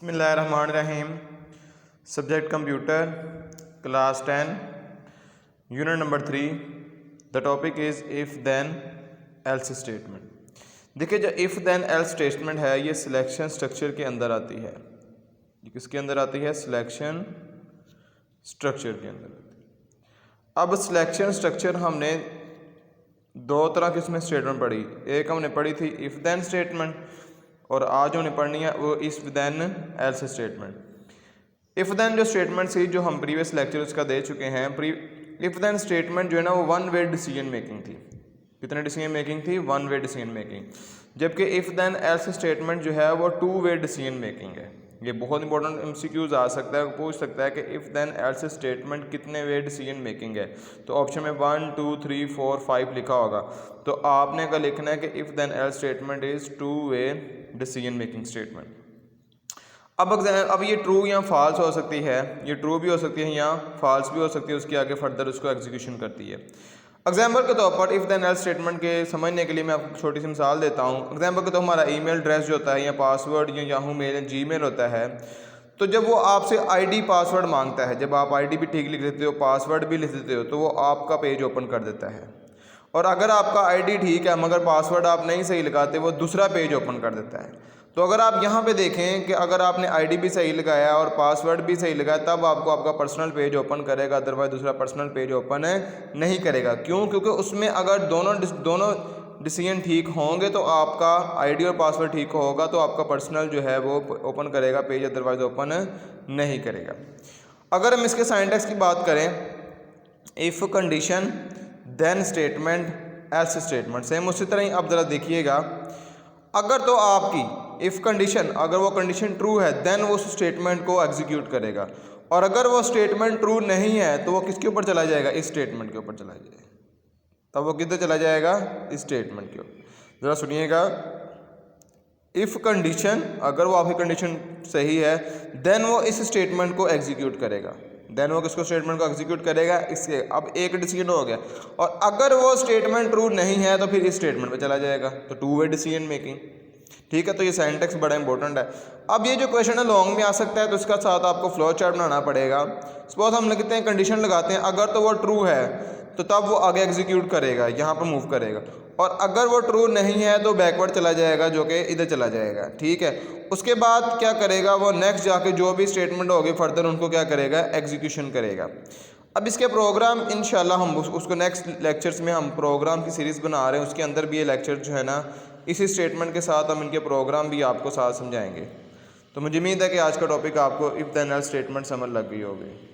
बिस्मिल्लाहिर्रहमानिर्रहीम। Subject computer, class 10, unit number 3। The topic is if then else statement. देखिए, जो if then else statement है ये selection structure के अंदर आती है। ये किसके अंदर आती है? सिलेक्शन स्ट्रक्चर के अंदर आती है। अब सिलेक्शन स्ट्रक्चर हमने दो तरह की इसमें स्टेटमेंट पढ़ी। एक हमने पढ़ी थी इफ़ देन स्टेटमेंट, और आज हमने पढ़नी है वो if then else statement. If then जो स्टेटमेंट थी जो हम प्रीवियस लेक्चर उसका दे चुके हैं, इफ़ देन स्टेटमेंट जो है ना वो वन वे डिसीजन मेकिंग थी। कितने डिसीजन मेकिंग थी? One way decision making. जबकि इफ़ देन एल्स स्टेटमेंट जो है वो टू वे डिसीजन मेकिंग है। ये बहुत इंपॉर्टेंट एमसीक्यूज आ सकता है, पूछ सकता है कि इफ़ देन एल्स स्टेटमेंट कितने वे डिसीजन मेकिंग है। तो ऑप्शन में 1 2 3 4 5 लिखा होगा, तो आपने क्या लिखना है कि if then else statement is two way decision making statement. अब ये ट्रू या फॉल्स हो सकती है, ये ट्रू भी हो सकती है या फॉल्स भी हो सकती है, उसके आगे फर्दर उसको एग्जीक्यूशन करती है। एग्जाम्पल के तौर पर इफ़ देन एल्स स्टेटमेंट के समझने के लिए मैं आपको छोटी सी मिसाल देता हूँ। एग्जाम्पल के तौर पर हमारा ईमेल एड्रेस जो होता है या पासवर्ड या याहू मेल या जीमेल होता है, तो जब वो आपसे आईडी पासवर्ड मांगता है, जब आप आईडी भी ठीक लिख देते हो, पासवर्ड भी लिख देते हो, तो वो आपका पेज ओपन कर देता है। और अगर आपका आईडी ठीक है मगर पासवर्ड आप नहीं सही लगाते, वो दूसरा पेज ओपन कर देता है। तो अगर आप यहाँ पे देखें कि अगर आपने आईडी भी सही लगाया और पासवर्ड भी सही लगाया, तब आपको आपका पर्सनल पेज ओपन करेगा, अदरवाइज दूसरा पर्सनल पेज ओपन नहीं करेगा। क्यों? क्योंकि उसमें अगर दोनों डिसीजन ठीक होंगे तो आपका आईडी और पासवर्ड ठीक होगा, तो आपका पर्सनल जो है वो ओपन करेगा पेज, अदरवाइज ओपन नहीं करेगा। अगर हम इसके सिंटैक्स की बात करें, if condition then statement else statement, same उसी तरह ही आप ज़रा देखिएगा। अगर तो आपकी इफ़ कंडीशन, अगर वो कंडीशन ट्रू है, देन वो उस स्टेटमेंट को एग्जीक्यूट करेगा। और अगर वो स्टेटमेंट ट्रू नहीं है तो वो किसके ऊपर चला जाएगा? इस स्टेटमेंट के ऊपर चला जाएगा। तब वो किधर चला जाएगा? इस स्टेटमेंट के ऊपर। ज़रा सुनिएगा, इफ़ कंडीशन, अगर वो आपकी कंडीशन सही है, देन वो इस स्टेटमेंट को एग्जीक्यूट करेगा। देन वो किसको स्टेटमेंट को एग्जीक्यूट करेगा? इसके। अब एक डिसीजन हो गया। और अगर वो स्टेटमेंट ट्रू नहीं है तो फिर इस स्टेटमेंट पे चला जाएगा। तो टू वे डिसीजन मेकिंग, ठीक है। तो ये सिंटैक्स बड़ा इंपॉर्टेंट है। अब ये जो क्वेश्चन है लॉन्ग में आ सकता है, तो इसका साथ आपको फ्लो चार्ट बनाना पड़ेगा। सपोज हम लिखते हैं, कंडीशन लगाते हैं, अगर तो वो ट्रू है तो तब वो आगे एग्जीक्यूट करेगा, यहाँ पर मूव करेगा। और अगर वो ट्रू नहीं है तो बैकवर्ड चला जाएगा, जो कि इधर चला जाएगा, ठीक है। उसके बाद क्या करेगा वो? नेक्स्ट जाके जो भी स्टेटमेंट होगी फर्दर उनको क्या करेगा? एग्जीक्यूशन करेगा। अब इसके प्रोग्राम इंशाल्लाह हम उसको नेक्स्ट लेक्चर्स में हम प्रोग्राम की सीरीज़ बना रहे हैं, उसके अंदर भी ये लेक्चर जो है ना इसी स्टेटमेंट के साथ हम इनके प्रोग्राम भी आपको साथ समझाएंगे। तो मुझे उम्मीद है कि आज का टॉपिक आपको इफ़ देन एल्स स्टेटमेंट समझ लग गई होगी।